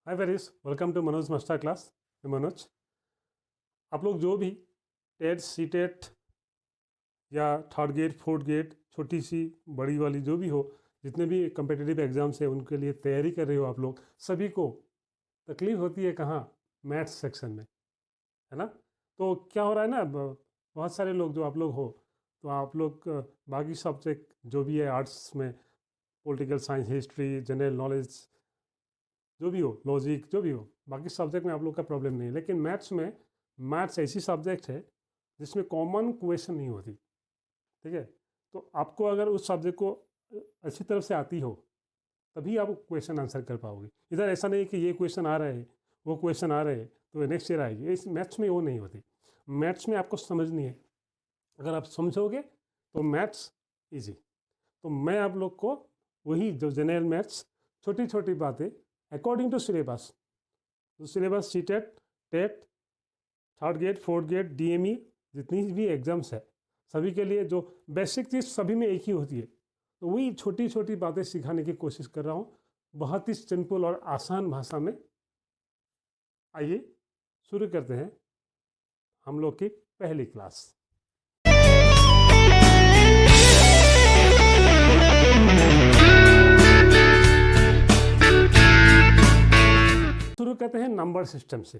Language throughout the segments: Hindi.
Hi viewers, welcome to Manoj master class. मैं मनोज। आप लोग जो भी टेट सी टेट या थर्ड गेट फोर्थ गेट छोटी सी बड़ी वाली जो भी हो, जितने भी कम्पिटिटिव एग्ज़ाम्स हैं उनके लिए तैयारी कर रहे हो आप लोग, सभी को तकलीफ़ होती है कहाँ? मैथ्स सेक्शन में, है ना। तो क्या हो रहा है ना, बहुत सारे लोग जो आप लोग हो, तो आप लोग बाकी सब्जेक्ट जो भी है आर्ट्स में, political science, history, general knowledge, जो भी हो, लॉजिक, जो भी हो, बाकी सब्जेक्ट में आप लोग का प्रॉब्लम नहीं है। लेकिन मैथ्स में, मैथ्स ऐसी सब्जेक्ट है जिसमें कॉमन क्वेश्चन नहीं होती, ठीक है। तो आपको अगर उस सब्जेक्ट को अच्छी तरह से आती हो तभी आप क्वेश्चन आंसर कर पाओगे। इधर ऐसा नहीं कि ये क्वेश्चन आ रहे हैं, वो क्वेश्चन आ रहे हैं तो नेक्स्ट ईयर आएगी, इस मैथ्स में वो नहीं होती। मैथ्स में आपको समझनी है, अगर आप समझोगे तो मैथ्स ईजी। तो मैं आप लोग को वही जो जनरल मैथ्स, छोटी छोटी बातें अकॉर्डिंग टू सिलेबस, तो syllabus C TET, TET, third grade, fourth grade, DME, जितनी भी एग्ज़ाम्स है सभी के लिए जो बेसिक चीज़ सभी में एक ही होती है, तो वही छोटी छोटी बातें सिखाने की कोशिश कर रहा हूँ, बहुत ही सिंपल और आसान भाषा में। आइए शुरू करते हैं हम लोग की पहली क्लास। शुरू करते हैं नंबर सिस्टम से।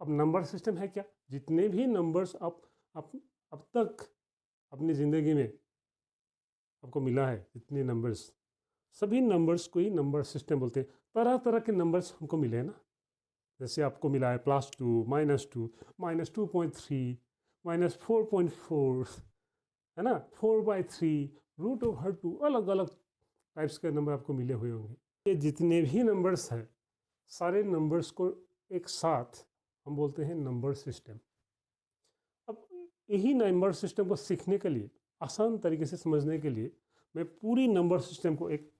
अब नंबर सिस्टम है क्या? जितने भी नंबर्स अब तक अपनी ज़िंदगी में आपको मिला है, जितने नंबर्स, सभी नंबर्स को ही नंबर सिस्टम बोलते हैं। तरह तरह के नंबर्स हमको मिले हैं ना, जैसे आपको मिला है +2, -2, -2.3, -4.4, है ना, 4/3, √2, अलग अलग टाइप्स के नंबर आपको मिले हुए होंगे। ये जितने भी नंबर्स हैं, सारे नंबर्स को एक साथ हम बोलते हैं नंबर सिस्टम। अब यही नंबर सिस्टम को सीखने के लिए, आसान तरीके से समझने के लिए, मैं पूरी नंबर सिस्टम को एक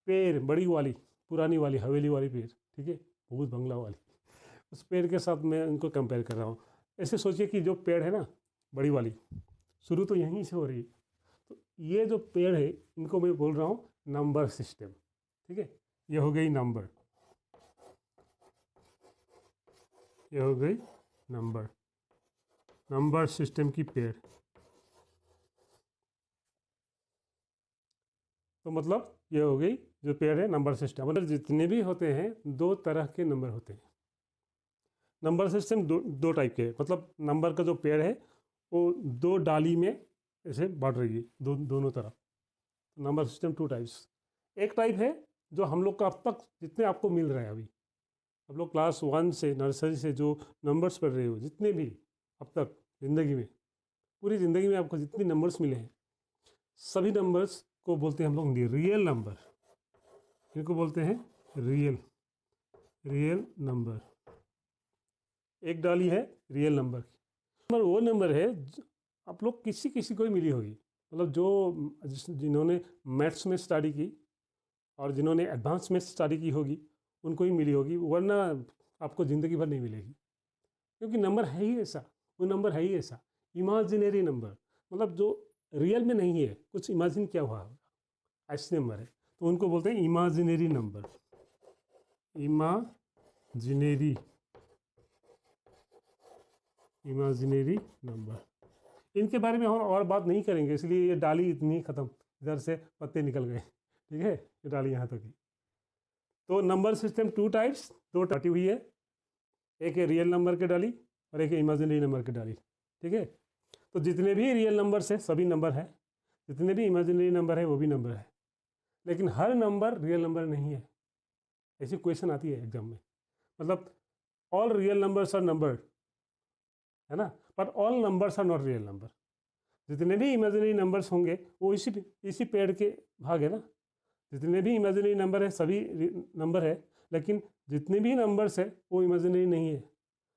पेड़, बड़ी वाली, पुरानी वाली हवेली वाली पेड़, ठीक है, भूत बंगला वाली, उस पेड़ के साथ मैं इनको कंपेयर कर रहा हूँ। ऐसे सोचिए कि जो पेड़ है ना, बड़ी वाली, शुरू तो यहीं से हो रही है, तो ये जो पेड़ है इनको मैं बोल रहा हूँ नंबर सिस्टम, ठीक है। ये हो गई नंबर, ये हो गई नंबर, नंबर सिस्टम की पेड़। तो मतलब ये हो गई जो पेड़ है नंबर सिस्टम। मतलब जितने भी होते हैं, दो तरह के नंबर होते हैं। नंबर सिस्टम दो टाइप के, मतलब नंबर का जो पेड़ है वो दो डाली में ऐसे बढ़ रही है, दोनों तरफ। Number system 2 types. एक टाइप है जो हम लोग का अब तक जितने आपको मिल रहे हैं, अभी आप लोग क्लास 1 से, नर्सरी से जो नंबर्स पढ़ रहे हो, जितने भी अब तक ज़िंदगी में, पूरी ज़िंदगी में आपको जितने नंबर्स मिले हैं, सभी नंबर्स को बोलते हैं हम लोग रियल नंबर। इनको बोलते हैं रियल, रियल नंबर। एक डाली है रियल नंबर की। नंबर वो नंबर है आप लोग किसी किसी को ही मिली होगी, मतलब जो जिन्होंने मैथ्स में स्टडी की और जिन्होंने एडवांस में स्टडी की होगी उनको ही मिली होगी, वरना आपको ज़िंदगी भर नहीं मिलेगी। क्योंकि नंबर है ही ऐसा, वो नंबर है ही ऐसा, इमेजिनरी नंबर, मतलब जो रियल में नहीं है, कुछ इमेजिन किया हुआ होगा, ऐसे नंबर है, तो उनको बोलते हैं imaginary number. Imaginary, imaginary number. इनके बारे में हम और बात नहीं करेंगे, इसलिए ये डाली इतनी ख़त्म, इधर से पत्ते निकल गए, ठीक है, ये डाली यहाँ तक ही। तो नंबर सिस्टम 2 टाइप्स, दो टाटी हुई है, एक है रियल नंबर की डाली और एक है इमेजिनरी नंबर की डाली, ठीक है। तो जितने भी रियल नंबर्स है सभी नंबर है, जितने भी इमेजिनरी नंबर है वो भी नंबर है, लेकिन हर नंबर रियल नंबर नहीं है। ऐसी क्वेश्चन आती है एग्जाम में, मतलब all real numbers are number, है ना, but all numbers are not real number. जितने भी इमेजिनरी नंबर्स होंगे वो इसी पेड़ के भाग है ना। जितने भी इमेजिनरी नंबर है सभी नंबर है, लेकिन जितने भी नंबर्स है वो इमेजिनरी नहीं है।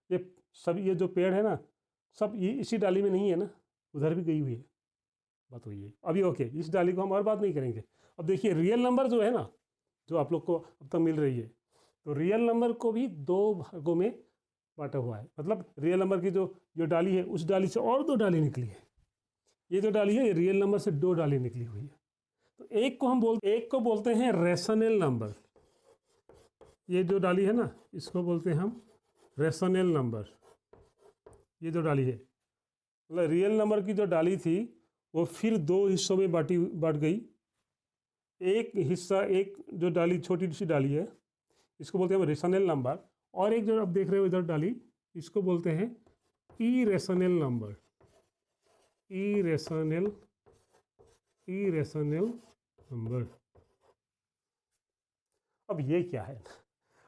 ये सब, ये जो पेड़ है ना, सब ये इसी डाली में नहीं है ना, उधर भी गई हुई है, बात हुई है अभी। ओके, इस डाली को हम और बात नहीं करेंगे। अब देखिए रियल नंबर जो है ना, जो आप लोग को अब तक मिल रही है, तो रियल नंबर को भी दो भागों में बांटा हुआ है। मतलब रियल नंबर की जो डाली है, उस डाली से और दो डाली निकली है। ये जो डाली है ये रियल नंबर से दो डाली निकली हुई है। तो एक को बोलते हैं रेशनल नंबर, ये जो डाली है ना, इसको बोलते हैं हम रेशनल नंबर। ये जो डाली है मतलब रियल नंबर की जो डाली थी वो फिर दो हिस्सों में बांट गई। एक हिस्सा, एक जो डाली छोटी सी डाली है इसको बोलते हैं हम रेशनल नंबर, और एक जो आप देख रहे हो इधर डाली इसको बोलते हैं इरेशनल नंबर। Irrational number. अब ये क्या है?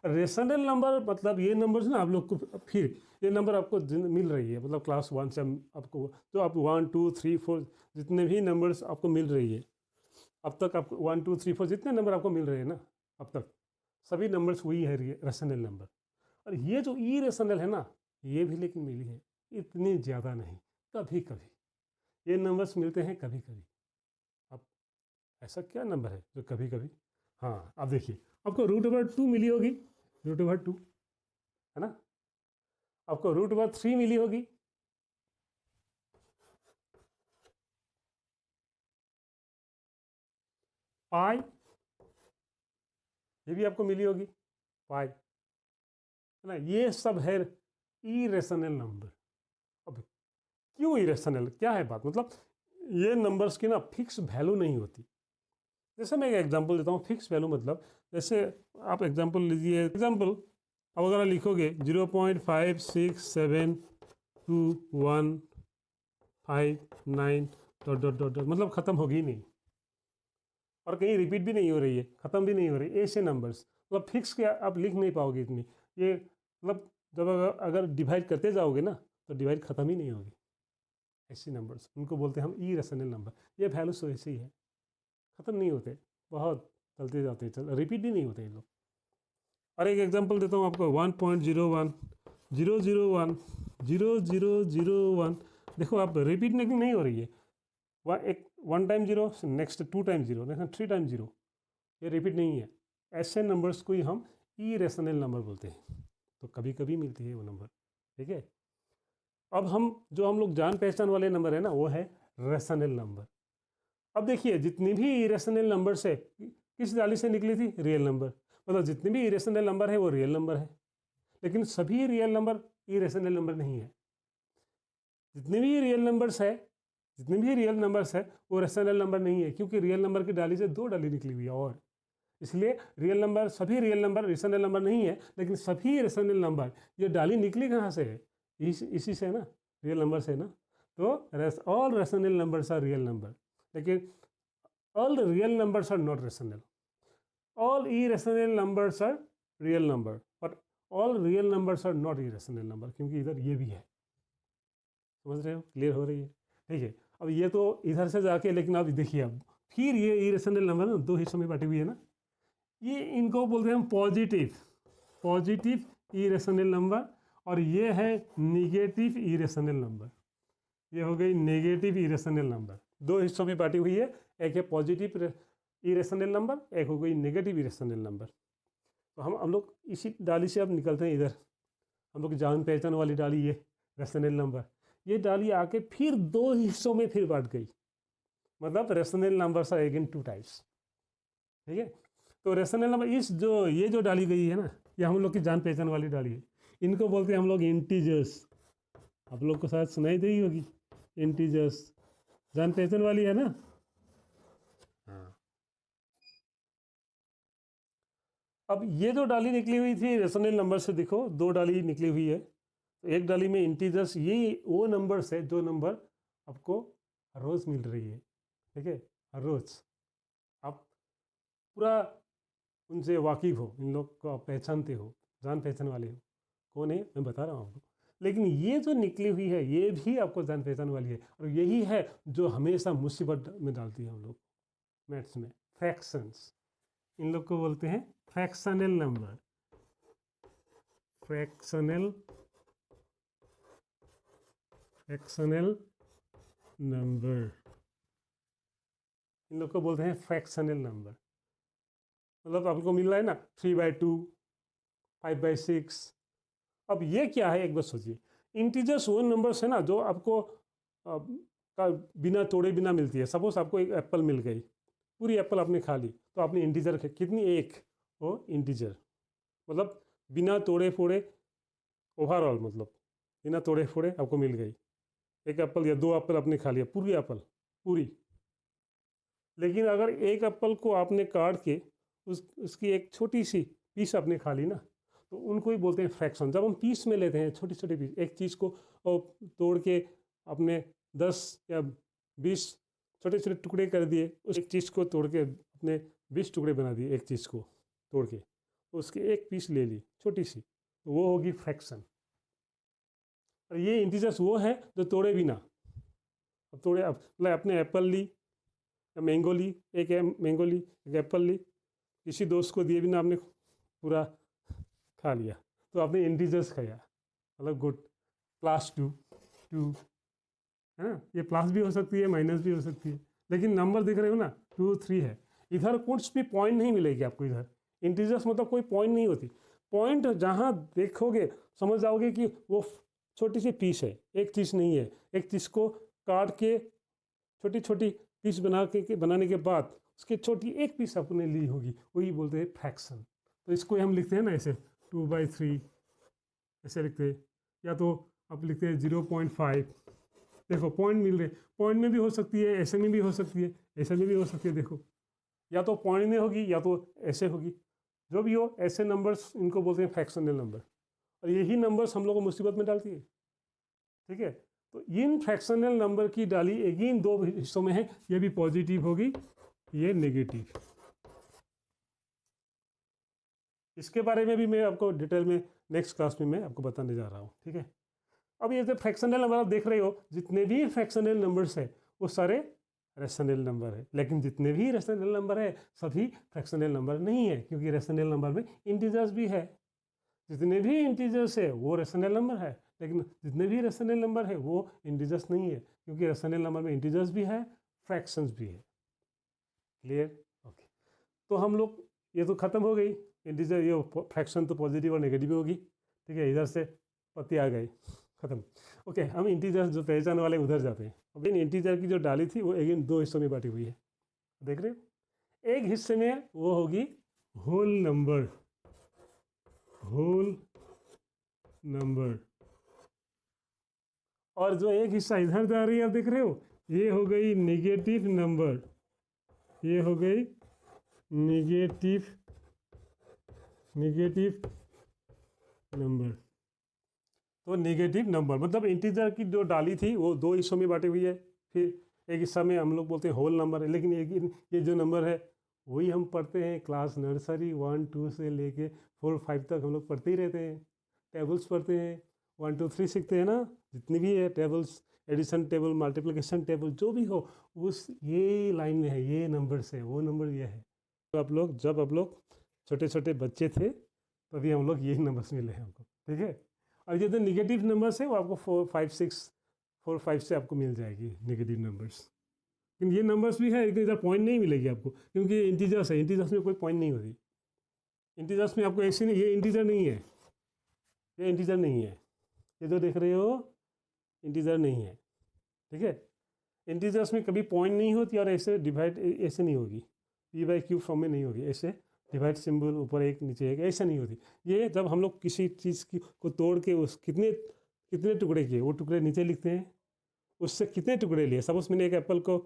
रेशनल नंबर मतलब ये नंबर्स ना आप लोग को, फिर ये नंबर आपको मिल रही है मतलब क्लास 1 से आपको जो आप 1 2 3 4 जितने भी नंबर्स आपको मिल रही है अब तक, आपको 1 2 3 4 जितने नंबर आपको मिल रहे हैं ना अब तक, सभी नंबर्स वही है रेशनल नंबर। और ये जो ई रेशनल है ना, ये भी लेकिन मिली है, इतनी ज़्यादा नहीं, कभी कभी ये नंबर्स मिलते हैं कभी कभी। अब ऐसा क्या नंबर है जो कभी कभी? हाँ, अब देखिए आपको √2 मिली होगी, √2 है ना, आपको √3 मिली होगी, पाई ये भी आपको मिली होगी, पाई है ना। ये सब है इरेशनल नंबर। अब क्यों इरेशनल, क्या है बात? मतलब ये नंबर्स की ना फिक्स वैल्यू नहीं होती। जैसे मैं एक एग्जांपल देता हूँ, फिक्स वैल्यू मतलब जैसे आप एग्जांपल लीजिए, एग्जांपल अब अगर आप लिखोगे 0.567215 डॉट डॉट डॉट डॉट, मतलब ख़त्म होगी ही नहीं और कहीं रिपीट भी नहीं हो रही है, ख़त्म भी नहीं हो रही, ऐसे नंबर्स मतलब फिक्स के आप लिख नहीं पाओगे इतनी। ये मतलब जब अगर डिवाइड करते जाओगे ना तो डिवाइड ख़त्म ही नहीं होगी, ऐसे नंबर्स उनको बोलते हैं हम इरेशनल नंबर। ये वैल्यूज तो ऐसे ही है, ख़त्म नहीं होते, बहुत चलते जाते, चल रिपीट भी नहीं होते ये लोग। और एक एग्जांपल देता हूँ आपको, 1.01 देखो आप रिपीट नहीं हो रही है, एक 1 time 0, next 2 time 0, next 3 time 0, ये रिपीट नहीं है। ऐसे नंबर्स को ही हम इरेशनल नंबर बोलते हैं। तो कभी कभी मिलती है वो नंबर, ठीक है। अब हम लोग जान पहचान वाले नंबर है ना, वो है रेशनल नंबर। अब देखिए जितनी भी इरेशनल नंबर्स है किस डाली से निकली थी? Real number. मतलब जितने भी इरेशनल नंबर है वो रियल नंबर है, लेकिन सभी रियल नंबर इरेशनल नंबर नहीं है। जितने भी रियल नंबर्स है, जितने भी रियल नंबर्स है वो रेशनल नंबर नहीं है, क्योंकि रियल नंबर की डाली से दो डाली निकली हुई है, और इसलिए रियल नंबर, सभी रियल नंबर रेशनल नंबर नहीं है, लेकिन सभी रेशनल नंबर, ये डाली निकली कहाँ से है? इसी से ना, रियल नंबर से ना। तो all rational numbers are real number, लेकिन all real numbers are not rational. All irrational numbers are real number, but all real numbers are not irrational number, क्योंकि इधर ये भी है। समझ रहे हो? क्लियर हो रही है? ठीक है। अब ये तो इधर से जाके, लेकिन अब देखिए अब फिर ये इरेशनल नंबर ना दो हिस्सों में बांटी हुई है ना, ये इनको बोलते हैं हम पॉजिटिव इरेशनल नंबर, और ये है निगेटिव इरेशनल नंबर। ये हो गई नेगेटिव इरेशनल नंबर, दो हिस्सों में बांटी हुई है, एक है पॉजिटिव इरेशनल नंबर, एक हो गई नेगेटिव इरेशनल नंबर। तो हम लोग इसी डाली से अब निकलते हैं इधर, हम लोग जान पहचान वाली डाली ये रेशनल नंबर, ये डाली आके फिर दो हिस्सों में फिर बांट गई, मतलब rational numbers are again 2 types, ठीक है। तो रेशनल नंबर ये जो डाली गई है ना, ये हम लोग की जान पहचान वाली डाली है, इनको बोलते हैं हम लोग इंटीजर्स। आप लोग को शायद सुनाई दी होगी, इंटीजर्स जान पहचान वाली है ना। हाँ, अब ये जो डाली निकली हुई थी रेशनल नंबर से, देखो दो डाली निकली हुई है, तो एक डाली में इंटीजर्स, ये वो नंबर्स है जो नंबर आपको हर रोज़ मिल रही है, ठीक है, हर रोज़ आप पूरा उनसे वाकिफ़ हो, इन लोग को आप पहचानते हो, जान पहचान वाले हो। कौन है मैं बता रहा हूँ आपको, लेकिन ये जो निकली हुई है ये भी आपको जान पहचान वाली है, और यही है जो हमेशा मुसीबत में डालती है हम लोग मैथ्स में, फ्रैक्शंस। इन लोग को बोलते हैं फ्रैक्शनल नंबर, फ्रैक्शनल नंबर, इन लोग को बोलते हैं फ्रैक्शनल नंबर। मतलब आपको मिल रहा है ना 3/2, 5/6। अब ये क्या है एक बार सोचिए, इंटीजर्स वो नंबर्स है ना जो आपको का बिना तोड़े बिना मिलती है। सपोज आपको एक एप्पल मिल गई, पूरी एप्पल आपने खा ली, तो आपने इंटीजर कितनी, एक वो इंटीजर, मतलब बिना तोड़े फोड़े, ओवरऑल मतलब बिना तोड़े फोड़े आपको मिल गई। एक एप्पल या 2 एप्पल आपने खा लिया, पूरी एप्पल पूरी। लेकिन अगर एक एप्पल को आपने काट के उसकी एक छोटी सी पीस आपने खा ली ना, तो उनको ही बोलते हैं फ्रैक्शन। जब हम पीस में लेते हैं छोटी छोटी पीस, एक चीज़ को तोड़ के आपने 10 या 20 छोटे छोटे टुकड़े कर दिए, उस एक चीज़ को तोड़ के अपने 20 टुकड़े बना दिए, एक चीज़ को तोड़ के उसकी एक पीस ले ली छोटी सी, तो वो होगी फ्रैक्शन। और ये इंटीजर्स वो है जो तोड़े बिना। अब तोड़े, अब मतलब आपने एप्पल ली या मैंगो ली, एक मैंगो ली, एक एप्पल ली, किसी दोस्त को दिए बिना आपने पूरा खा लिया, तो आपने इंटीजर्स खाया, मतलब गुड। प्लस 2 2 है ना, ये प्लस भी हो सकती है, माइनस भी हो सकती है, लेकिन नंबर दिख रहे हो ना 2 3 है। इधर कुछ भी पॉइंट नहीं मिलेगी आपको, इधर इंटीजर्स मतलब कोई पॉइंट नहीं होती। पॉइंट जहाँ देखोगे समझ जाओगे कि वो छोटी सी पीस है, एक चीज़ नहीं है। एक चीज़ को काट के छोटी छोटी पीस बनाने के बाद उसकी छोटी एक पीस आपने ली होगी, वही बोलते हैं फ्रैक्शन। तो इसको हम लिखते हैं ना ऐसे 2/3 ऐसे लिखते हैं, या तो आप लिखते हैं 0.5। देखो पॉइंट मिल रहे, पॉइंट में भी हो सकती है, ऐसे में भी हो सकती है, ऐसे में भी हो सकती है। देखो या तो पॉइंट में होगी या तो ऐसे होगी, जो भी हो ऐसे नंबर्स इनको बोलते हैं फ्रैक्शनल नंबर। और यही नंबर्स हम लोग को मुसीबत में डालती है। ठीक है, तो इन फ्रैक्शनल नंबर की डाली अगेन 2 हिस्सों में है, ये भी पॉजिटिव होगी, ये नेगेटिव। इसके बारे में भी मैं आपको डिटेल में नेक्स्ट क्लास में मैं आपको बताने जा रहा हूँ। ठीक है, अब ये जो फ्रैक्शनल नंबर आप देख रहे हो, जितने भी फ्रैक्शनल नंबर्स है वो सारे रेशनल नंबर है। लेकिन जितने भी रेशनल नंबर है सभी फ्रैक्शनल नंबर नहीं है, क्योंकि रेशनल नंबर में इंटीजर्स भी है। जितने भी इंटीजर्स है वो रेशनल नंबर है, लेकिन जितने भी रेशनल नंबर है वो इंटीजर्स नहीं है, क्योंकि रेशनल नंबर में इंटीजर्स भी है, फ्रैक्शंस भी है। क्लियर? ओके, तो हम लोग ये तो ख़त्म हो गई इंटीजर, ये फ्रैक्शन तो पॉजिटिव और नेगेटिव होगी। ठीक है, इधर से पत्ती आ गई, ख़त्म। ओके, हम इंटीजर्स जो पहचान वाले उधर जाते हैं। अब इन इंटीजर की जो डाली थी वो अगेन 2 हिस्सों में बांटी हुई है, देख रहे हो। एक हिस्से में वो होगी होल नंबर, होल नंबर, और जो एक हिस्सा इधर जा रही है आप देख रहे हो, ये हो गई नेगेटिव नंबर, ये हो गई नेगेटिव नंबर। तो नेगेटिव नंबर मतलब इंटीजर की जो डाली थी वो 2 हिस्सों में बांटी हुई है। फिर एक हिस्सा में हम लोग बोलते हैं होल नंबर है, लेकिन ये जो नंबर है वही हम पढ़ते हैं क्लास नर्सरी 1 2 से लेके 4 5 तक हम लोग पढ़ते ही रहते हैं। टेबल्स पढ़ते हैं, 1 2 3 सीखते हैं ना, जितनी भी है tables, addition table, multiplication table, जो भी हो उस ये लाइन में है, ये नंबर से वो नंबर ये है। तो आप लोग जब आप लोग छोटे छोटे बच्चे थे तभी हम लोग यही नंबर्स मिले हैं हमको। ठीक है, और ये जो निगेटिव नंबर्स है वो आपको 4 5 6 4 5 से आपको मिल जाएगी निगेटिव नंबर्स। लेकिन ये नंबर्स भी है, लेकिन इधर पॉइंट नहीं मिलेगी आपको, क्योंकि इंटीजर्स है, इंटीजर्स में कोई पॉइंट नहीं होती। इंटीजर्स में आपको ऐसे नहीं, ये इंटीजर नहीं है, ये इंटीजर नहीं है, ये जो देख रहे हो इंटीजर नहीं है। ठीक है, इंटीजर्स में कभी पॉइंट नहीं होती, और ऐसे डिवाइड ऐसे नहीं होगी, p/q फॉर्म में नहीं होगी, ऐसे डिवाइड सिंबल ऊपर एक नीचे एक ऐसा नहीं होती। ये जब हम लोग किसी चीज़ की को तोड़ के उस कितने कितने टुकड़े किए वो टुकड़े नीचे लिखते हैं, उससे कितने टुकड़े लिए। सपोज मैंने एक एप्पल को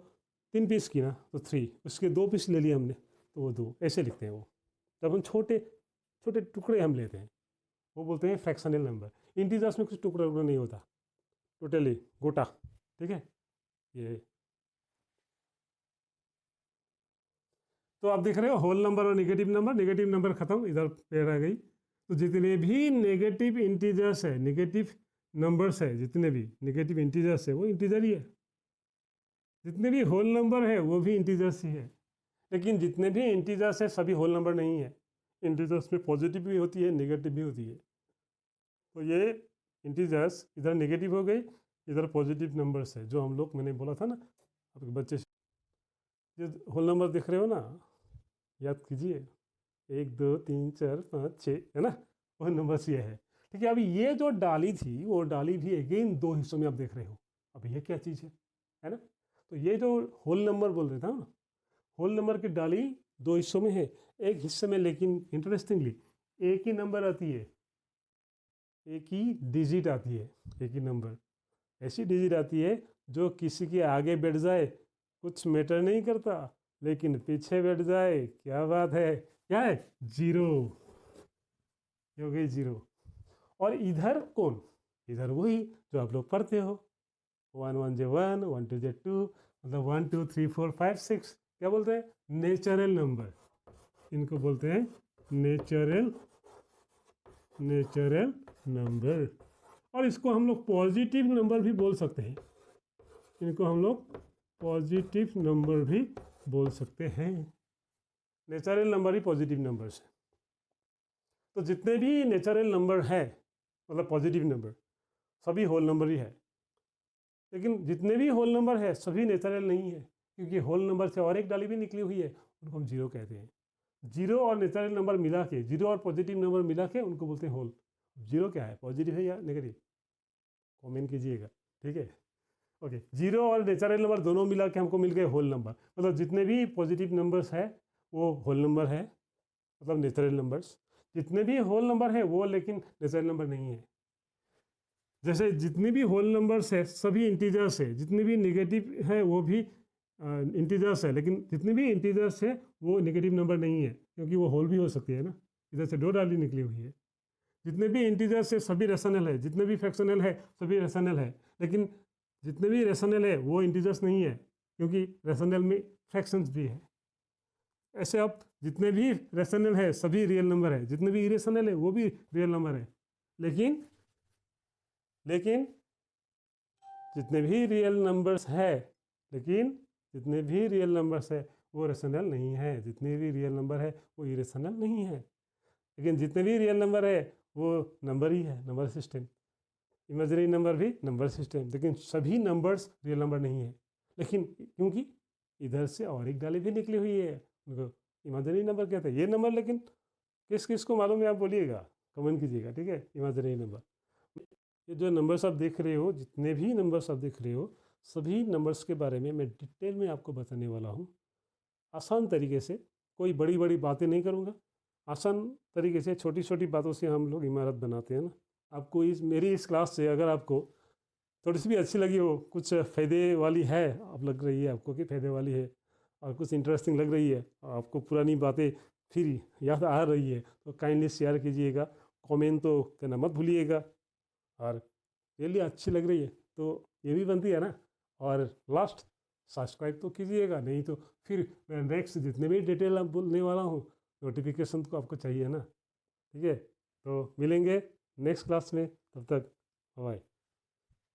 3 पीस की ना, तो 3, उसके 2 पीस ले लिए हमने तो वो 2 ऐसे लिखते हैं। वो जब हम छोटे छोटे टुकड़े हम लेते हैं वो बोलते हैं फ्रैक्शनल नंबर। इंटीजर्स में कुछ टुकड़ा टुकड़ा नहीं होता, टोटली गोटा। ठीक है, ये तो आप देख रहे हो होल नंबर और नेगेटिव नंबर खत्म, इधर पेड़ आ गई। तो जितने भी नेगेटिव इंटीजर्स है, नेगेटिव नंबर्स है, जितने भी नेगेटिव इंटीजर्स है वो इंटीजर ही है। जितने भी होल नंबर है वो भी इंटीजर्स ही है। लेकिन जितने भी इंटीजर्स है सभी होल नंबर नहीं है, इंटीजर्स में पॉजिटिव भी होती है, नेगेटिव भी होती है। तो ये इंटीजर्स इधर नेगेटिव हो गई, इधर पॉजिटिव नंबर्स है, जो हम लोग मैंने बोला था ना आपके बच्चे से। ये होल नंबर दिख रहे हो ना, याद कीजिए, 1 2 3 4 5 6 है ना, वो नंबर्स ये है। ठीक है, अभी ये जो डाली थी वो डाली भी अगेन 2 हिस्सों में आप देख रहे हो। अब ये क्या चीज़ है ना, तो ये जो होल नंबर बोल रहे था ना, होल नंबर की डाली 2 हिस्सों में है। एक हिस्से में लेकिन इंटरेस्टिंगली एक ही नंबर आती है, एक ही डिजिट आती है, एक ही नंबर, ऐसी डिजिट आती है जो किसी के आगे बैठ जाए कुछ मैटर नहीं करता, लेकिन पीछे बैठ जाए क्या बात है, क्या है, जीरो, ये हो गई जीरो। और इधर कौन, इधर वही जो आप लोग पढ़ते हो, 1 1 जे 1, 1 2 जे 2, मतलब 1 2 3 4 5 6, क्या बोलते हैं, नेचुरल नंबर, इनको बोलते हैं नेचुरल नंबर। और इसको हम लोग पॉजिटिव नंबर भी बोल सकते हैं, इनको हम लोग पॉजिटिव नंबर भी बोल सकते हैं। नेचुरल नंबर ही पॉजिटिव नंबर्स है। तो जितने भी नेचुरल नंबर है, मतलब पॉजिटिव नंबर, सभी होल नंबर ही है। लेकिन जितने भी होल नंबर है सभी नेचुरल नहीं है, क्योंकि होल नंबर से और एक डाली भी निकली हुई है, उनको हम जीरो कहते हैं। जीरो और नेचुरल नंबर मिला के, जीरो और पॉजिटिव नंबर मिला के उनको बोलते हैं होल। जीरो क्या है, पॉजिटिव है या नेगेटिव, कमेंट कीजिएगा, ठीक है। ओके, जीरो और नेचुरल नंबर दोनों मिला के हमको मिल गए होल नंबर, मतलब जितने भी पॉजिटिव नंबर्स है वो होल नंबर है, मतलब नेचुरल नंबर्स। जितने भी होल नंबर है वो लेकिन नेचुरल नंबर नहीं है। जैसे जितने भी होल नंबर्स है सभी इंटीजर्स है, जितने भी नेगेटिव है वो भी इंटीजर्स है, लेकिन जितने भी इंटीजर्स है वो नेगेटिव नंबर नहीं है, क्योंकि वो होल भी हो सकती है ना, इधर से दो डाली निकली हुई है। जितने भी इंटीजर्स है सभी रेशनल है, जितने भी फ्रैक्शनल है सभी रेशनल है, लेकिन जितने भी रेशनल है वो इंटीजर्स नहीं है, क्योंकि रेशनल में फ्रैक्शंस भी है। ऐसे आप जितने भी रेशनल है सभी रियल नंबर है, जितने भी इरेशनल है वो भी रियल नंबर है, लेकिन जितने भी रियल नंबर्स है, लेकिन जितने भी रियल नंबर्स है वो रेशनल नहीं है, जितने भी रियल नंबर है वो इरेशनल नहीं है, लेकिन जितने भी रियल नंबर है वो नंबर ही है, नंबर सिस्टम। इमेजिनरी नंबर भी नंबर सिस्टम, लेकिन सभी नंबर्स रियल नंबर नहीं है, लेकिन क्योंकि इधर से और एक डाली भी निकली हुई है, उनको इमेजिनरी नंबर कहते हैं। ये नंबर लेकिन किस किस को मालूम है आप बोलिएगा, कमेंट कीजिएगा, ठीक है। इमेजिनरी नंबर, ये जो नंबर्स आप देख रहे हो, जितने भी नंबर्स आप देख रहे हो, सभी नंबर्स के बारे में मैं डिटेल में आपको बताने वाला हूँ, आसान तरीके से। कोई बड़ी बड़ी बातें नहीं करूँगा, आसान तरीके से, छोटी छोटी बातों से हम लोग इमारत बनाते हैं ना। आपको मेरी इस क्लास से अगर आपको थोड़ी सी भी अच्छी लगी हो, कुछ फ़ायदे वाली है, अब लग रही है आपको कि फ़ायदे वाली है, और कुछ इंटरेस्टिंग लग रही है, और आपको पुरानी बातें फिर याद आ रही है, तो काइंडली शेयर कीजिएगा, कमेंट तो करना मत भूलिएगा। और रियली अच्छी लग रही है तो ये भी बनती है ना। और लास्ट सब्सक्राइब तो कीजिएगा, नहीं तो फिर मैं नेक्स्ट जितने भी डिटेल आप बोलने वाला हूँ नोटिफिकेशन तो आपको चाहिए ना, ठीक है। तो मिलेंगे नेक्स्ट क्लास में, तब तक बाय।